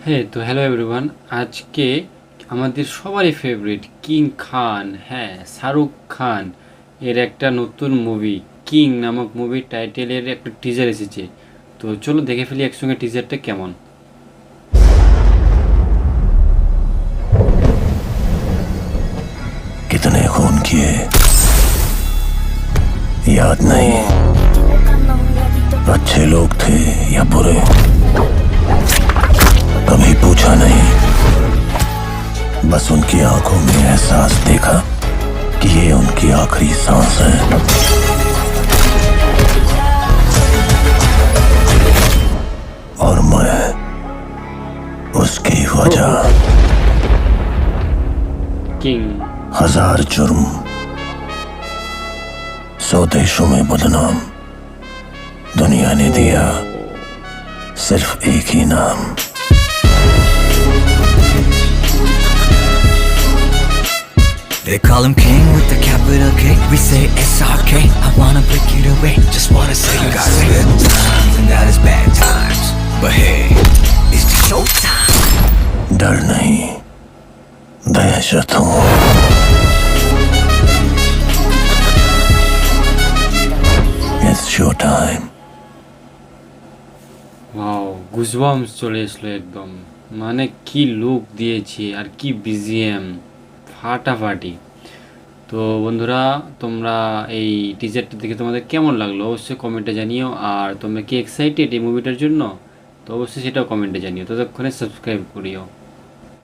হ্যাঁ, তো hello everyone. আজকে আমাদের সবারই ফেভারিট কিং খান, হ্যাঁ শাহরুখ খান এর একটা নতুন মুভি কিং নামক মুভির টাইটেলের একটা টিজার এসেছে। তো চলো দেখে ফেলি একসঙ্গে টিজারটা কেমন। कितने खून किए याद नहीं। अच्छे लोग थे या बुरे कभी पूछा नहीं। बस उनकी आंखों में एहसास देखा कि ये उनकी आखिरी सांस है। और मैं उसकी वजह। কিং। हजार जुर्म 100 देशों में बदनाम। दुनिया ने दिया सिर्फ एक ही नाम। They call him king with the capital K. We say SRK. I wanna break it away. Just wanna say you got good times and that is bad times. But hey, it's the showtime. डर नहीं दहशत हूँ। It's show time. Wow, goosebumps চলে আসলো একদম। মানে কি look দিয়েছে আর কি বিজিএম, ফাটাফাটি। তো বন্ধুরা, তোমরা এই টিজারটা দেখে তোমাদের কেমন লাগলো অবশ্যই কমেন্টে জানিও। আর তোমরা কি এক্সাইটেড এই মুভিটার জন্য? তো অবশ্যই সেটাও কমেন্টে জানিও। ততক্ষণে সাবস্ক্রাইব করিও।